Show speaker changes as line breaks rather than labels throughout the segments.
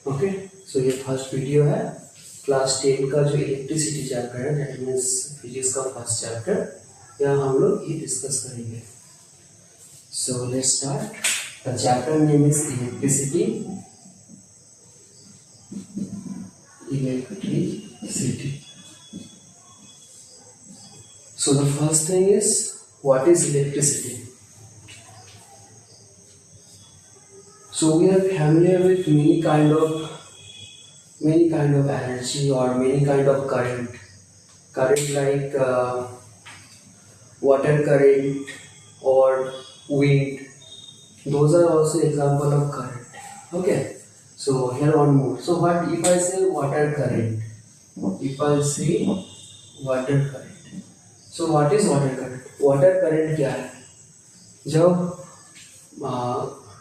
Okay, सो ये first video है class 10 का जो इलेक्ट्रिसिटी चैप्टर है, दैट मीन्स फिजिक्स का फर्स्ट चैप्टर। यहाँ हम लोग ये डिस्कस करेंगे। So let's start. The chapter name is electricity. Electricity. So the first thing is what is electricity. So we are familiar with many kind of energy or many kind of current like water current or wind. Those are also example of current. Okay, so here one more. So what if I say water current? If I say water current, so what is water current? Water current क्या है? जब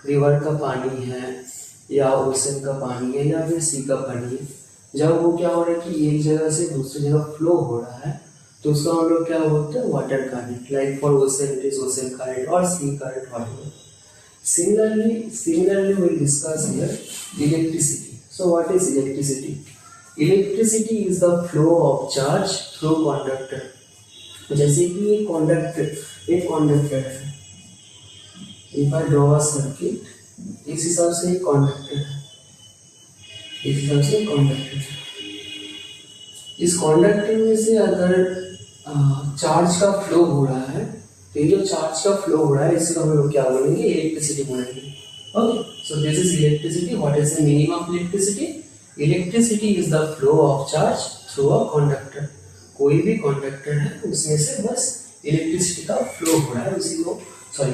river का पानी है या ocean का पानी है या फिर सी का पानी है, जब वो क्या हो रहा है कि एक जगह से दूसरी जगह फ्लो हो रहा है, तो उसका हम लोग क्या बोलते हैं? Water current. Like for ocean it is ocean current और sea current whatever. Similarly we'll discuss here electricity. So what is electricity? Electricity is the flow of charge through conductor. जैसे कि एक कंडक्टर है। If I draw a circuit, इस हिसाब से एक conductor है, इस हिसाब से कंडक्टर है। इस कंडक्टर में से अगर चार्ज का फ्लो हो रहा है, तो ये जो चार्ज का फ्लो हो रहा है इसको हम लोग क्या बोलेंगे? इलेक्ट्रिसिटी बोलेंगे। Okay, so this is electricity. What is the meaning of electricity? Electricity is the flow of charge through a conductor. कोई भी कंडक्टर है उसमें से बस इलेक्ट्रिसिटी का फ्लो हो रहा है, उसी को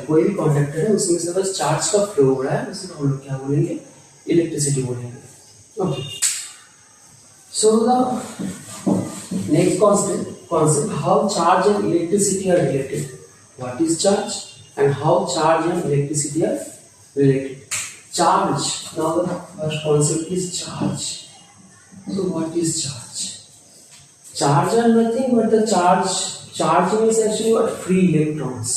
कोई भी कंडक्टर है उसमें से बस चार्ज का फ्लो हो रहा है, उसी को हम लोग क्या बोलेंगे? इलेक्ट्रिसिटी बोलेंगे। Okay, so the next concept how charge and electricity are related. What is charge and how charge and electricity are related? Charge. Now the first concept is charge. So what is charge? Charge are nothing but the charge. Charge means actually what? Free electrons.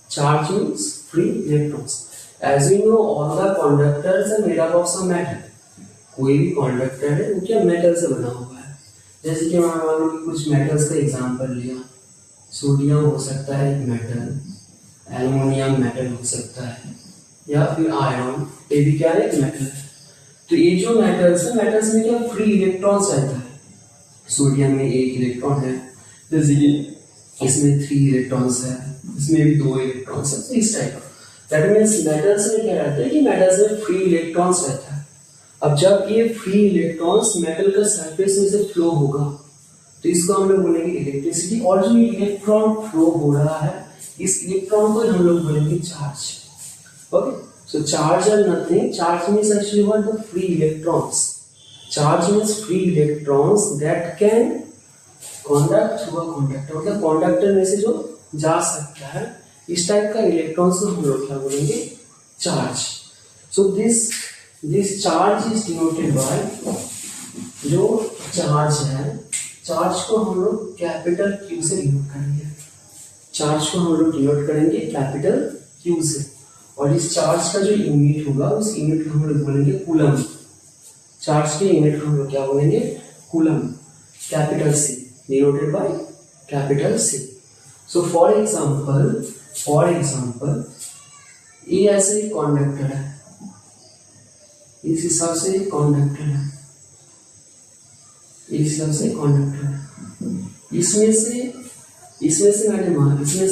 Charge means free electrons. As we know, all the conductors are made up of some metal. कोई भी conductor है वो क्या metal से बना हुआ है। जैसे कि मान लो कि कुछ मेटल्स का एग्जांपल लिया, सोडियम हो सकता है एक मेटल, एल्युमिनियम मेटल हो सकता है, या फिर आयरन, ये भी क्या है? एक मेटल है। तो ये जो मेटल्स है, मेटल्स में क्या फ्री इलेक्ट्रॉन्स रहता है। सोडियम में एक इलेक्ट्रॉन है, जैसे कि इसमें 3 इलेक्ट्रॉन्स है, इसमें भी 2 इलेक्ट्रॉन्स है, तो इस टाइप का। दैट मींस मेटल्स में क्या रहता है कि मेटल्स में फ्री इलेक्ट्रॉन्स रहता है। अब जब ये फ्री इलेक्ट्रॉन्स मेटल का सरफेस में से फ्लो होगा, तो इसको हम लोग बोलेंगे इलेक्ट्रिसिटी। और जो इलेक्ट्रॉन फ्लो हो रहा है, इस इलेक्ट्रॉन को हम लोग बोलेंगे charge. Okay, so charge are nothing. Charge means actually what? The free electrons. Charge means free electrons that can conduct through a conductor. मतलब कंडक्टर में से जो जा सकता है, इस टाइप का इलेक्ट्रॉन्स को हम लोग क्या बोलेंगे? Charge. So this charge is denoted by, जो चार्ज है, चार्ज को हम लोग कैपिटल क्यू से डिनोट करेंगे। चार्ज को हम लोग डिनोट करेंगे कैपिटल क्यू से, और इस चार्ज का जो यूनिट होगा उस यूनिट को हम लोग बोलेंगे कूलम। चार्ज के यूनिट को हम लोग क्या बोलेंगे? Coulomb. Capital C, denoted by capital C. So for example ये ऐसे ही कंडक्टर है, इस हिसाब से कंडक्टर है, इस हिसाब से कंडक्टर है। इसमें से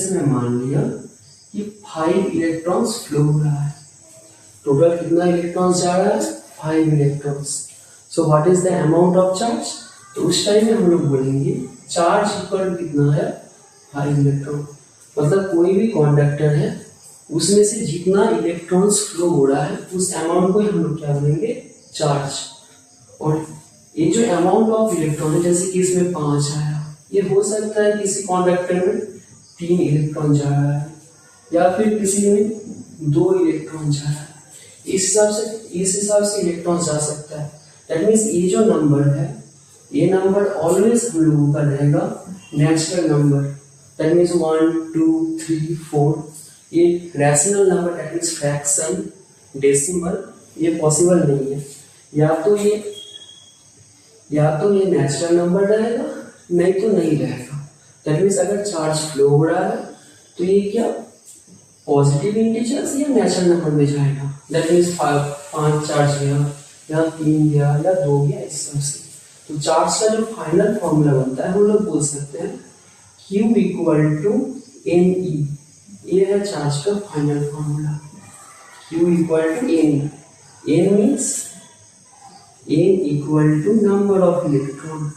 मैं मान लिया कि 5 इलेक्ट्रॉन्स फ्लो हो रहा है। टोटल कितना इलेक्ट्रॉन्स जा रहा है? 5 electrons. So what is the amount of charge? तो उस टाइम में हम लोग बोलेंगे चार्ज इक्वल कितना है? 5 इलेक्ट्रॉन। मतलब कोई भी कंडक्टर है उसमें से जितना इलेक्ट्रॉन्स फ्लो हो रहा है, उस अमाउंट को हम लोग क्या बोलेंगे? चार्ज। और ये जो अमाउंट ऑफ इलेक्ट्रॉन है, जैसे कि इसमें 5 आया, ये हो सकता है किसी कंडक्टर में 3 इलेक्ट्रॉन जा रहा है, या फिर किसी में 2 इलेक्ट्रॉन जा रहा है। इस हिसाब से इलेक्ट्रॉन जा सकता है। दैट मीन्स ये जो नंबर है, ये नंबर ऑलवेज हम लोगों का रहेगा नेचुरल नंबर। दैट मीन्स 1 2 3 4 ये rational number, that means fraction, decimal ये पॉसिबल नहीं है। या तो ये नेचुरल नंबर रहेगा, नहीं तो नहीं रहेगा। दैट मीन्स अगर चार्ज फ्लो हो रहा है तो ये क्या पॉजिटिव इंटीजर्स या नेचुरल नंबर में जाएगा। दैट मीन्स 5 चार्ज गया या 3 गया या 2 गया, इस तरह से। तो चार्ज का जो फाइनल फॉर्मूला बनता है हम लोग बोल सकते हैं Q इक्वल टू NE। ये है चार्ज का final formula, Q equal to NE। N means N equal to number of electron,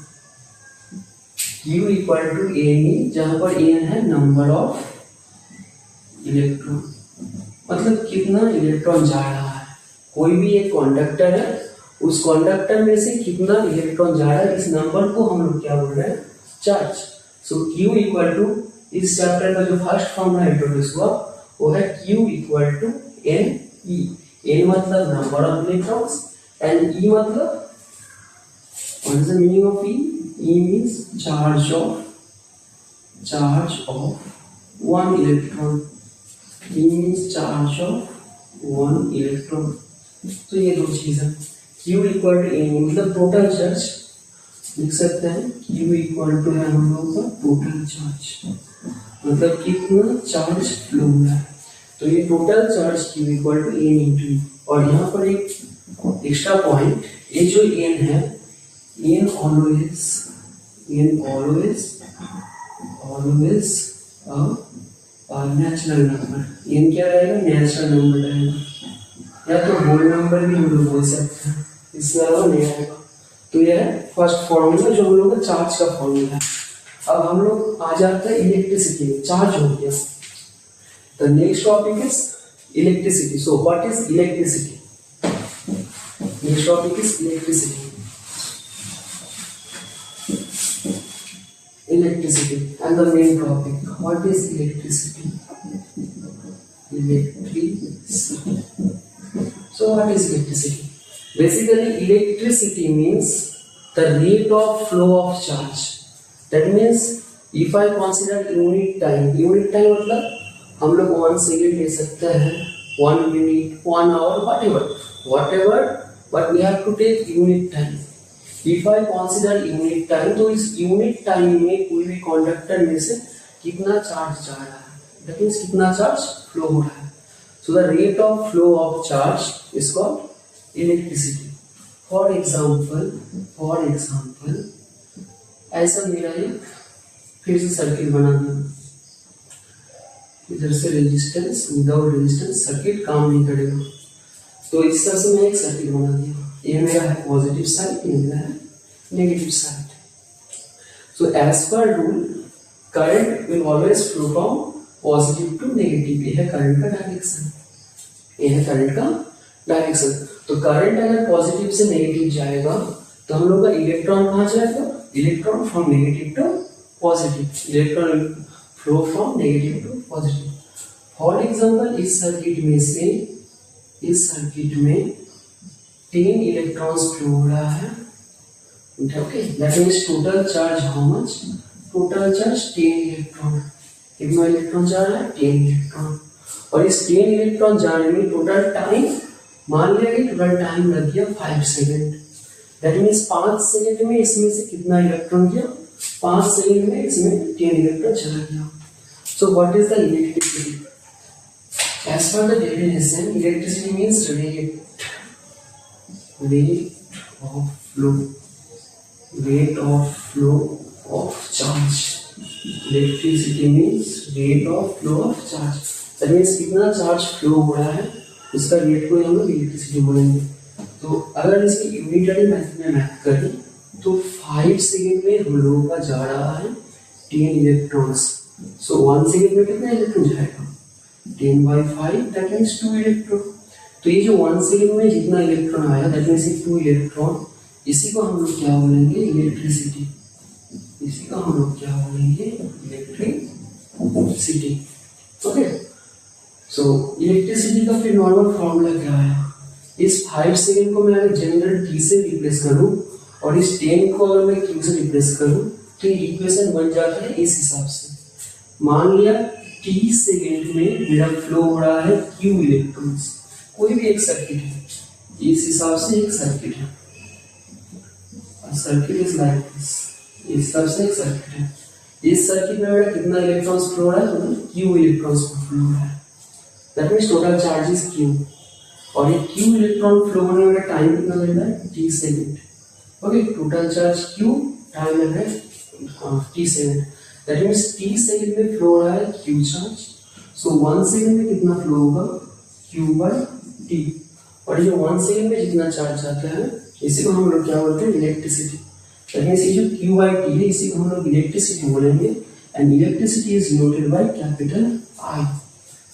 Q equal to NE, जहां पर N है नंबर ऑफ इलेक्ट्रॉन, मतलब कितना इलेक्ट्रॉन जा रहा है। कोई भी एक कंडक्टर है, उस कंडक्टर में से कितना इलेक्ट्रॉन जा रहा है, इस नंबर को हम लोग क्या बोल रहे हैं, charge. So Q equal to, इस चैप्टर का जो फर्स्ट फॉर्मूला इंट्रोड्यूस हुआ वो है Q equal to NE। N मतलब number of electrons and E मतलब what is the meaning of E? E means charge of 1 electron. E means charge of 1 electron. तो ये दो चीज है। Q इक्वल टू NE मतलब टोटल चार्ज, लिख सकते हैं Q इक्वल टू है हम लोगों का टोटल चार्ज, मतलब कितना चार्ज फ्लो हो रहा है। तो ये total charge Q equal to N into. और यहाँ पर एक एक्स्ट्रा पॉइंट, ये जो N है, N always natural number. N क्या रहेगा, नेचुरल नंबर रहेगा, या तो होल नंबर भी हम लोग बोल सकते हैं, इसके अलावा नहीं आएगा। तो यह है फर्स्ट फॉर्मूला जो हम लोग का चार्ज का फॉर्मूला है। अब हम लोग आ जाते हैं इलेक्ट्रिसिटी में। चार्ज हो गया, the next topic is electricity. So what is electricity? Next topic is electricity. Electricity and the main topic. What is electricity? Electricity. So what is electricity? Basically, electricity means the rate of flow of charge. That means if I consider unit time मतलब हम लोग 1 second ले सकते हैं, 1 minute, 1 hour, whatever, but we have to take unit time. If I consider unit time, तो इस unit time में कोई भी कंडक्टर में से कितना चार्ज जा रहा है, that means कितना चार्ज फ्लो हो रहा है। So the rate of flow of charge is called electricity. For example, ऐसा मेरा एक फिर से सर्किट बना दिया, इधर से रेजिस्टेंस, विदाउट रेजिस्टेंस सर्किट काम नहीं करेगा। तो इस तरह से मैं एक सर्किट बना दिया, ये मेरा है पॉजिटिव साइड, ये मेरा है negative side. So as per rule current will always flow from positive to negative. ये है करंट का डायरेक्शन, तो करंट अगर पॉजिटिव से नेगेटिव जाएगा तो हम लोग का इलेक्ट्रॉन कहाँ जाएगा, electron from negative to positive, electron flow from negative to positive. For example इस सर्किट में 10 इलेक्ट्रॉन्स फ्लो हो रहा है, okay. That means total charge how much, total charge 10 electron. कितना इलेक्ट्रॉन जा रहा है, 10 इलेक्ट्रॉन। और इस 10 इलेक्ट्रॉन जाने में टोटल टाइम, मान लिया कि टोटल टाइम लग गया 5 सेकेंड। दैट मींस 5 सेकेंड में इसमें से कितना इलेक्ट्रॉन गया, 5 सेकेंड में इसमें 10 इलेक्ट्रॉन चला गया। So what is the electricity? As per the definition, electricity means rate of flow of charge. Electricity means rate of flow of charge. That means कितना चार्ज फ्लो हो रहा है उसका रेट को हम लोग इलेक्ट्रिसिटी बोलेंगे। तो अगर इसकी यूनिटरी मेथड में मैथ करें तो 5 सेकेंड में हम लोगों का जा रहा है 10 इलेक्ट्रॉन्स। सो 1 सेकेंड में कितना इलेक्ट्रॉन जाएगा, 10/5, दैट मींस 2 इलेक्ट्रॉन। तो ये जो 1 सेकेंड में जितना इलेक्ट्रॉन आया दैट मींस 2 इलेक्ट्रॉन, इसी को हम लोग क्या बोलेंगे, इलेक्ट्रिसिटी। इसी को हम लोग क्या बोलेंगे, इलेक्ट्रिसिटी, ओके। सो इलेक्ट्रिसिटी का फिर नॉर्मल फॉर्मूला क्या है, इस 5 सेकेंड को मैं अगर जनरल T से रिप्लेस करूं और इस 10 को अगर मैं Q से रिप्लेस करूं तो ये इक्वेशन बन जाता है इस हिसाब से। मान लिया 30 सेकेंड में मेरा फ्लो हो रहा है Q इलेक्ट्रॉन्स, कोई भी एक सर्किट है, इस हिसाब से एक सर्किट है, सर्किट इज लाइक दिस, इस हिसाब से एक सर्किट है। इस सर्किट में मेरा कितना इलेक्ट्रॉन्स फ्लो हो रहा है? क्यू इलेक्ट्रॉन्स फ्लो हो रहा है। That means total charge is Q, और ये क्यू इलेक्ट्रॉन फ्लो होने में टाइम कितना लग रहा है? T second. Okay, total charge Q, time लग रहा है T second. That means T second में फ्लो हो रहा है क्यू चार्ज। सो 1 सेकेंड में कितना फ्लो होगा? Q by T. और ये 1 सेकेंड में जितना चार्ज आता है इसी को हम लोग क्या बोलते हैं? इलेक्ट्रिसिटी। दैट मीन्स ये जो क्यू बाई टी है इसी को हम लोग इलेक्ट्रिसिटी बोलेंगे, and electricity is noted by capital I.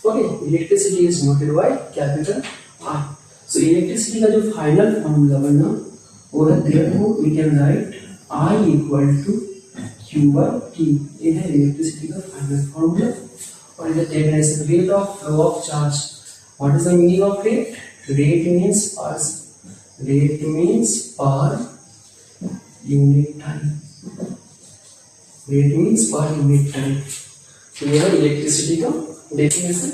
Okay, electricity is noted by capital I. So electricity का जो फाइनल फॉर्मूला बना वो है, therefore we can write I equal to Q by T. ये है इलेक्ट्रिसिटी का फाइनल फॉर्मूला। और ये table rate of flow of charge. What is the meaning of rate? Rate means per unit time. Rate means per unit time. तो ये है electricity का definition,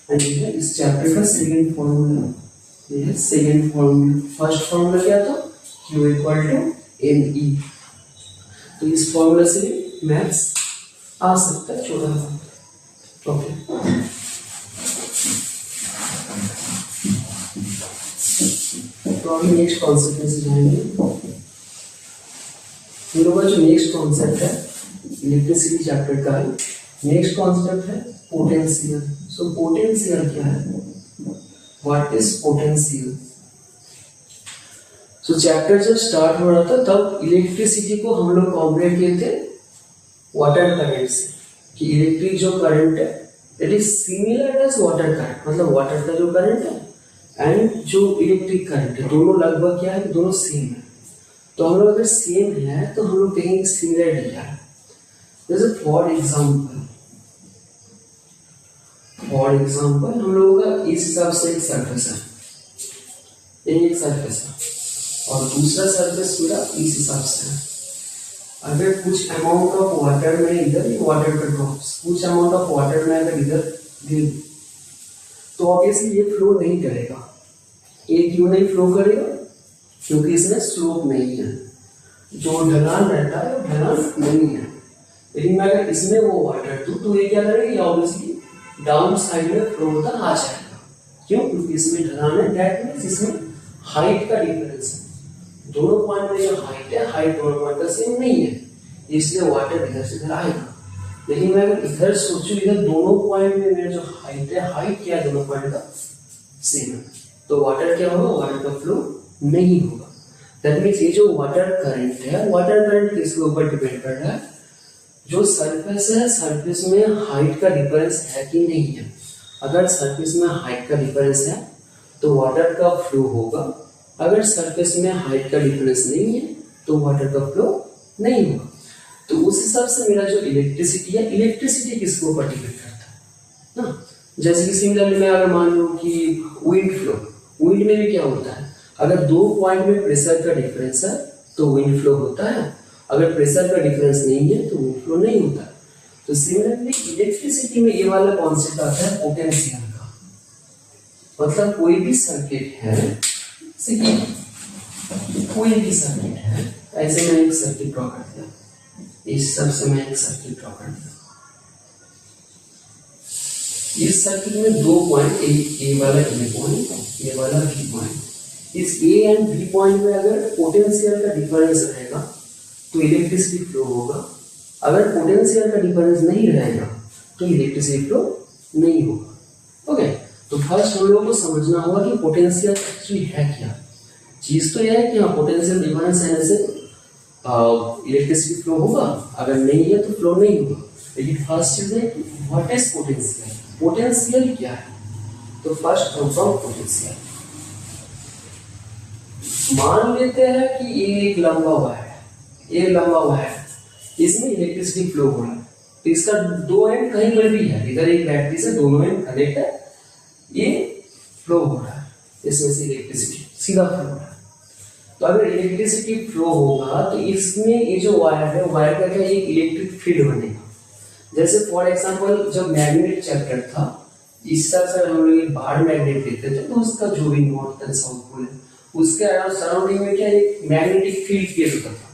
and ये है इस चैप्टर का सेकंड फॉर्मूला। ये है सेकंड फॉर्मूला। फर्स्ट फॉर्मूला क्या था? Q equal to NE। तो इस फॉर्मूला से मैथ्स आ सकता है छोटा सा। ओके, तो अभी नेक्स्ट कॉन्सेप्ट में से जाएंगे। हम लोग का जो नेक्स्ट कॉन्सेप्ट है इलेक्ट्रिसिटी चैप्टर का है, नेक्स्ट कॉन्सेप्ट है पोटेंशियल। सो पोटेंशियल क्या है? What is potential? So chapter जब स्टार्ट हो रहा था तब इलेक्ट्रिसिटी को हम लोग कंपेयर किए थे वाटर करंट से, कि इलेक्ट्रिक जो करंट है it is similar as water current. मतलब वाटर का जो करंट है एंड जो इलेक्ट्रिक करंट है दोनों लगभग क्या है? दोनों सेम है। तो हम लोग अगर सेम है तो हम लोग कहेंगे सिमिलर क्या है। जैसे फॉर एग्जाम्पल हम लोगों का इस हिसाब से एक सरफेस है, एक सरफेस है, और दूसरा सरफेस पूरा इस हिसाब से है। अगर कुछ अमाउंट ऑफ वाटर में इधर वाटर का ड्रॉप्स कुछ अमाउंट ऑफ वाटर में अगर इधर दे तो ऑब्वियसली ये फ्लो नहीं करेगा। ये क्यों नहीं फ्लो करेगा? क्योंकि इसमें स्लोप नहीं है, जो ढलान रहता है वो ढलान नहीं है। लेकिन मैं अगर इसमें वो वाटर दूं तो ये क्या करेगा? ऑब्वियसली डाउन साइड में फ्लो होता आ जाएगा। क्यों? क्योंकि इसमें ढलान है। दैट मीन्स इसमें हाइट का डिफरेंस है। दोनों पॉइंट में जो हाइट है, हाइट दोनों पॉइंट का सेम नहीं है, इसलिए वाटर इधर से इधर आएगा। लेकिन मैं अगर इधर सोचूं, इधर दोनों पॉइंट में मेरा जो हाइट है, हाइट क्या है? दोनों पॉइंट का सेम है, तो वाटर क्या होगा? वाटर का फ्लो नहीं होगा। दैट मीन्स ये जो वाटर करंट है, वाटर करंट किसके ऊपर डिपेंड कर रहा है? जो सरफेस है, सरफेस में हाइट का डिफरेंस है कि नहीं है। अगर सरफेस में हाइट का डिफरेंस है तो वाटर का फ्लो होगा। अगर सरफेस में हाइट का डिफरेंस नहीं है तो वाटर का फ्लो नहीं होगा। तो उस हिसाब से मेरा जो इलेक्ट्रिसिटी है, इलेक्ट्रिसिटी किसके ऊपर डिपेंड करता है ना। जैसे कि सिमिलरली मैं अगर मान लूं कि विंड फ्लो, विंड में भी क्या होता है? अगर दो पॉइंट में प्रेशर का डिफरेंस है तो विंड फ्लो होता है, अगर प्रेशर का डिफरेंस नहीं है तो विंड फ्लो नहीं होता। तो सिमिलरली इलेक्ट्रिसिटी में ये वाला कॉन्सेप्ट आता है पोटेंशियल का। मतलब कोई भी सर्किट है, कोई भी सर्किट है, ऐसे मैं एक सर्किट ड्रॉ कर दिया, इस सब से मैं एक सर्किट ड्रॉ कर दिया। इस सर्किट में दो पॉइंट, ए वाला ए पॉइंट, ए वाला बी पॉइंट। इस ए एंड बी पॉइंट में अगर पोटेंशियल का डिफरेंस रहेगा तो इलेक्ट्रिसिटी फ्लो होगा। अगर पोटेंशियल का डिफरेंस नहीं रहेगा तो इलेक्ट्रिसिटी फ्लो नहीं होगा। ओके, तो फर्स्ट हम लोगों को समझना होगा कि पोटेंशियल एक्चुअली है क्या। चीज तो यह है कि हाँ, पोटेंशियल डिफरेंस रहने से इलेक्ट्रिसिटी फ्लो होगा, अगर नहीं है तो फ्लो नहीं होगा। लेकिन फर्स्ट चीज है कि व्हाट इज पोटेंशियल, पोटेंशियल क्या है। तो फर्स्ट कंफर्म पोटेंशियल। मान लेते हैं कि ये एक लंबा वायर है, ये लंबा वायर है, इसमें इलेक्ट्रिसिटी फ्लो हो रहा है। तो इसका दो एंड कहीं पर भी है, इधर एक बैटरी से दोनों एंड कनेक्ट है, ये फ्लो हो रहा है, इसमें से इलेक्ट्रिसिटी सीधा फ्लो हो रहा है। तो अगर इलेक्ट्रिसिटी फ्लो होगा तो इसमें ये जो वायर है, वायर का क्या एक इलेक्ट्रिक फील्ड बनेगा। जैसे फॉर एग्जांपल जब मैग्नेट चैप्टर था, इस तरह से हम लोग बाहर मैग्नेट देते थे तो उसका जो भी नॉर्थ एंड साउथ पोल है उसके सराउंडिंग में क्या एक मैग्नेटिक फील्ड क्रिएट होता था,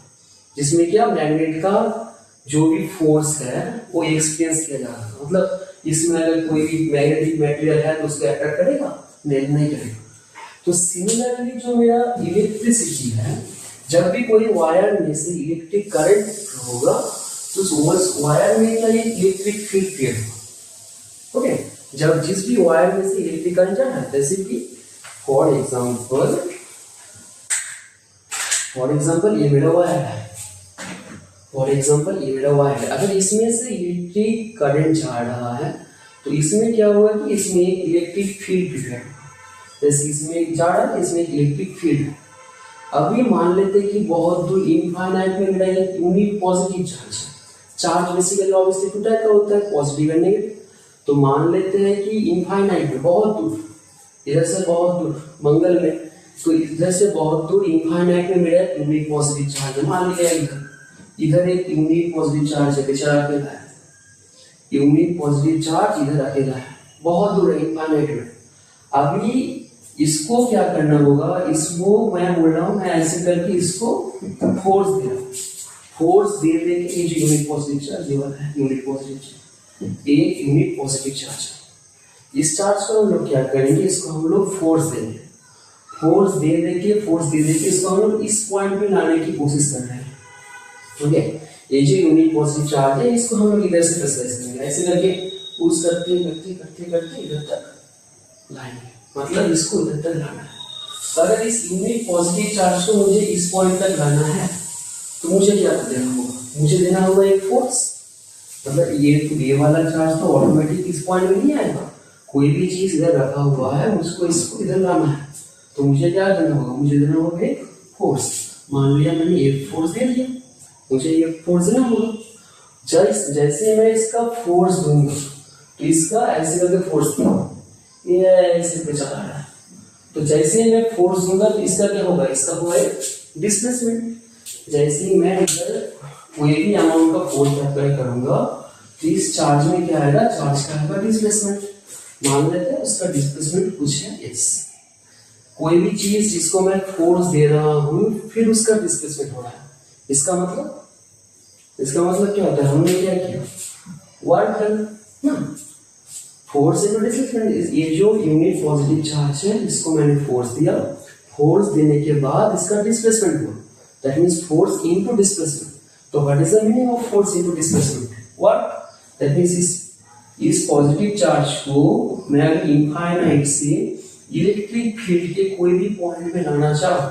जिसमें क्या मैग्नेट का जो भी फोर्स है वो एक्सपीरियंस किया जा रहा था। मतलब इसमें अगर कोई भी मैग्नेटिक मटेरियल है तो उसको अट्रैक्ट करेगा? नहीं करेगा। तो सिमिलरली जो मेरा इलेक्ट्रिसिटी है, जब भी कोई वायर में से इलेक्ट्रिक करंट होगा तो उस वायर में क्या इलेक्ट्रिक फील्ड क्रिएट होगा। ओके, जब जिस भी वायर में से इलेक्ट्रिक करंट जा रहा है, जैसे कि फॉर एग्जांपल ये मेरा वायर है, अगर इसमें से इलेक्ट्रिक करंट जा रहा है तो इसमें क्या होगा कि इसमें एक इलेक्ट्रिक फील्ड क्रिएट होगा। जैसे इसमें जा रहा है, इसमें एक इलेक्ट्रिक फील्ड है। अभी मान लेते हैं कि बहुत दूर इनफाइनाइट में मेरा एक unit positive charge basically obviously two type का होता है, पॉजिटिव एंड नेगेटिव। तो मान लेते हैं कि इनफाइनाइट में बहुत दूर, इधर से बहुत दूर मंगल में, तो इधर से बहुत दूर इनफाइनाइट में मेरा यूनिट पॉजिटिव चार्ज है। मान लिया इधर एक यूनिट पॉजिटिव चार्ज है, बेचारा अकेला है, यूनिट पॉजिटिव चार्ज इधर अकेला है, बहुत दूर है इनफाइनाइट में। अभी इसको क्या करना होगा, इसको मैं बोल रहा हूं, मैं ऐसे करके इसको फोर्स दे रहा हूं, फोर्स दे के ये जो यूनिट पॉजिटिव चार्ज ये वाला है, यूनिट पॉजिटिव चार्ज, एक यूनिट पॉजिटिव चार्ज। इस चार्ज को हम लोग क्या करेंगे, इसको हम लोग फोर्स देंगे, फोर्स दे के इसको हम लोग इस पॉइंट पे लाने की कोशिश कर रहे हैं। ओके, ये जो यूनिट पॉजिटिव चार्ज है इसको हम लोग इधर से प्रेशराइज करेंगे, ऐसे करके पुश करते इधर तक लाएंगे, मतलब इसको इधर तक लाना है। अगर इस यूनिट पॉजिटिव चार्ज को मुझे इस पॉइंट तक लाना है तो मुझे क्या देना होगा, मुझे देना होगा एक फोर्स। मतलब ये वाला चार्ज तो ऑटोमेटिक इस पॉइंट में नहीं आएगा, कोई भी चीज इधर रखा हुआ है मुझको इसको इधर लाना है, तो मुझे क्या देना होगा, मुझे देना होगा एक फोर्स। मान लिया मैंने एक फोर्स दे दिया, मुझे ये फोर्स देना होगा। जैसे मैं इसका फोर्स दूंगा तो इसका ऐसे करके फोर्स दूंगा, ये ऐसे पे चला रहा है, तो जैसे ही मैं फोर्स दूंगा तो इसका क्या होगा, इसका होगा डिस्प्लेसमेंट। जैसे ही मैं इधर कोई भी अमाउंट का फोर्स अप्लाई करूंगा तो इस चार्ज में क्या आएगा, चार्ज का आएगा डिस्प्लेसमेंट। मान लेते हैं उसका डिस्प्लेसमेंट कुछ है एस। कोई भी चीज जिसको मैं फोर्स दे रहा हूं फिर उसका डिस्प्लेसमेंट हो रहा है, इसका मतलब क्या होता है, हमने क्या किया, वर्क डन ना, फोर्स इनटू डिस्प्लेसमेंट। ये जो यूनिट पॉजिटिव चार्ज है इसको मैंने फोर्स दिया, फोर्स देने के बाद इसका डिस्प्लेसमेंट हुआ, that means force into displacement. तो what is the meaning of force into displacement, work. That means इस पॉजिटिव चार्ज को मैं अगर इनफाइनाइट से इलेक्ट्रिक फील्ड के कोई भी पॉइंट में लाना चाहूं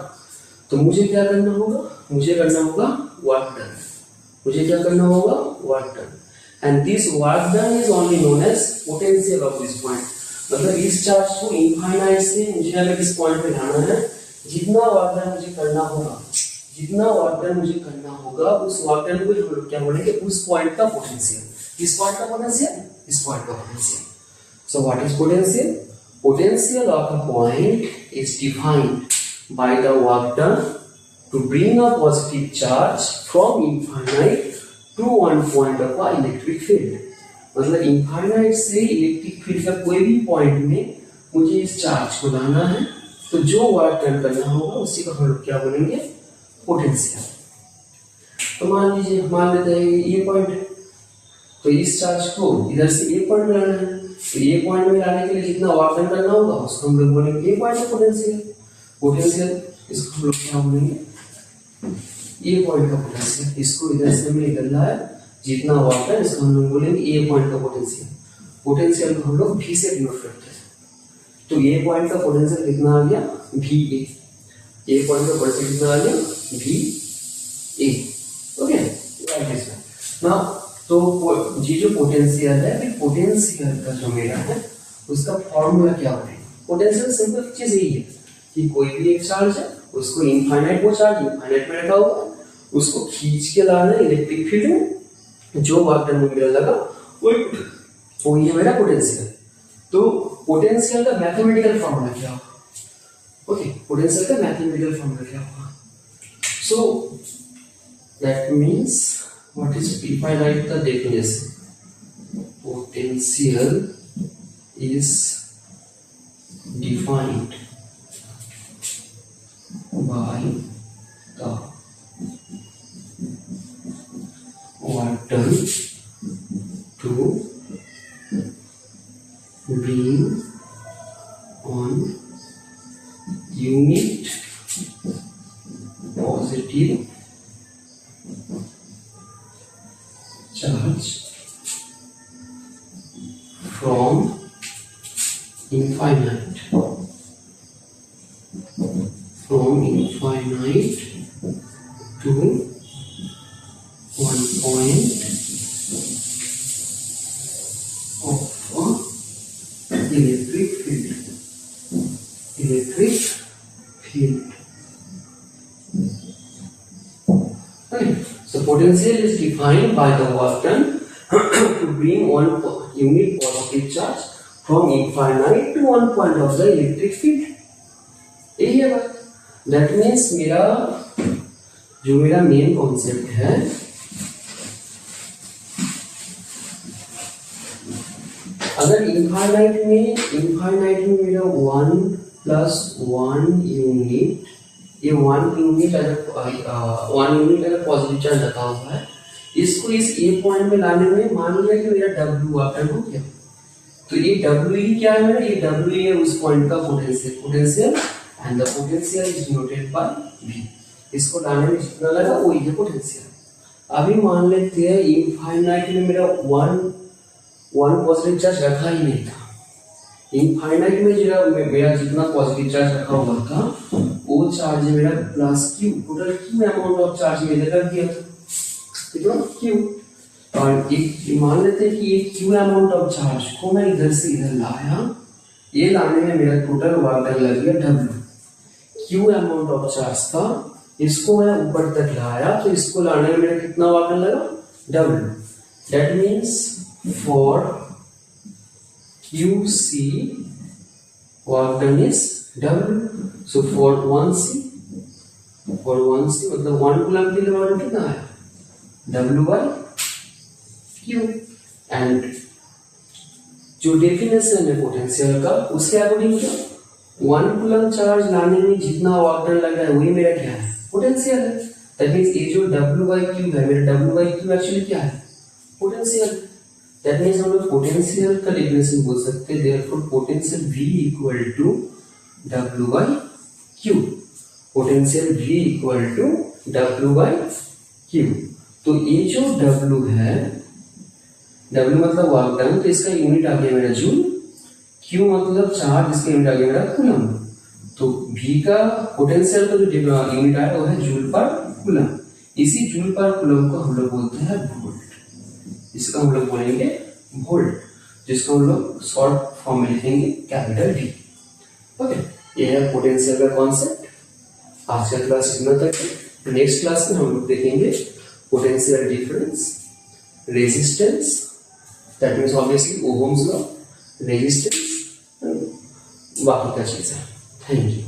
तो मुझे क्या करना होगा, मुझे करना होगा वर्क डन, मुझे क्या करना होगा, work done. And this work done is only known as potential of this point। मतलब इस चार्ज को इनफाइनाइट से मुझे अगर इस पॉइंट पे लाना है, जितना वर्क डन मुझे करना होगा, उस वर्क डन को हम लोग क्या बोलेंगे, उस पॉइंट का पोटेंशियल। इस पॉइंट का पोटेंशियल, इस पॉइंट का potential. So what is potential? Potential of a point is defined by the work done to bring a positive charge from infinite to one point of a electric field. मतलब infinite से electric field का कोई भी point में मुझे इस charge को लाना है, तो जो वर्क डन करना होगा उसी को हम लोग क्या बोलेंगे, पोटेंशियल। तो मान लेते हैं ये पॉइंट है, तो इस चार्ज को इधर से ये पॉइंट में लाना है, तो ये पॉइंट में लाने के लिए जितना वर्क डन करना होगा उसको हम लोग बोलेंगे ये पॉइंट का पोटेंशियल। इसको हम लोग क्या बोलेंगे, ये पॉइंट का पोटेंशियल। इसको इधर से मैं इधर लाया, जितना वर्क है इसको हम लोग बोलेंगे ये पॉइंट का पोटेंशियल को हम लोग V से डिनोट करते हैं। तो ये पॉइंट का पोटेंशियल कितना आ गया, VA। ये पॉइंट का पोटेंशियल कितना आ गया, VA। Okay, right this one. Now तो ये जो पोटेंशियल है, फिर पोटेंशियल का जो मेरा है उसका फॉर्मूला क्या होगा। पोटेंशियल सिंपल चीज यही है कि कोई भी एक चार्ज है, उसको इनफाइनाइट वो चार्ज इनफाइनाइट में रखा हुआ है, उसको खींच के लाना है इलेक्ट्रिक फील्ड में, जो वर्क डन मेरा लगा वही है मेरा पोटेंशियल। तो पोटेंशियल का मैथमेटिकल फॉर्मूला क्या होगा, ओके, पोटेंशियल का मैथमेटिकल फॉर्मूला क्या होगा। So that means what is, if I right the definition, potential is defined by the work done to bring on unit positive charge from infinite to 1 point of a electric field. Okay. So potential is defined by the work done to bring one unit positive charge from infinite to 1 point of the electric field. यही है बात. That means मेरा main concept है, अगर infinite में मेरा 1 + 1 unit, ये 1 unit अगर पॉजिटिव चार्ज रखा हुआ है, इसको इस ए पॉइंट में लाने में मान लिया कि मेरा W वाटर हो गया, तो ये WE क्या है मेरा, ये WE है उस पॉइंट का potential and the potential is denoted by V. इसको लाने में जितना लगा वही है पोटेंशियल. अभी मान लेते हैं इनफाइनाइट में मेरा 1 पॉजिटिव चार्ज रखा ही नहीं था. इनफाइनाइट में मेरा जितना पॉजिटिव चार्ज रखा हुआ था वो चार्ज मेरा plus Q, total Q amount of charge मैंने रख दिया था, कितना Q. और एक मान लेते हैं कि ये Q अमाउंट ऑफ चार्ज को मैं इधर से इधर लाया, ये लाने में मेरा टोटल वर्क डन लग गया W. Q amount of charge था, इसको मैं ऊपर तक लाया, तो इसको लाने में मेरा कितना वर्क डन लगा W. That means for QC work done is W. So for 1C मतलब 1 कूलम के लिए वर्क कितना आया W/Q. एंड जो डेफिनेशन है पोटेंशियल का उसके अकॉर्डिंग 1 कूलम चार्ज लाने में जितना वर्क डन लग रहा है वही मेरा क्या है पोटेंशियल है. दैट मींस ये जो W/Q है, मेरा W/Q एक्चुअली क्या है पोटेंशियल. दैट मींस हम लोग पोटेंशियल का डेफिनेशन बोल सकते हैं, therefore potential V = W/Q. Potential V = W/Q. तो ये जो W है, W मतलब वर्क डन, तो इसका यूनिट आ गया मेरा जूल. Q मतलब चार्ज, इसका यूनिट आ गया मेरा कूलम. तो V का पोटेंशियल का जो यूनिट आया वो है जूल पर कूलम. इसी जूल पर कूलम को हम लोग बोलते हैं वोल्ट. इसका हम लोग बोलेंगे वोल्ट, जिसको हम लोग शॉर्ट फॉर्म में लिखेंगे कैपिटल V. ओके, ये है पोटेंशियल का कॉन्सेप्ट. आज का क्लास इतना तक. नेक्स्ट क्लास में हम लोग देखेंगे potential difference, resistance, that means obviously Ohm's law, resistance, बाकी का चीजें. Thank you.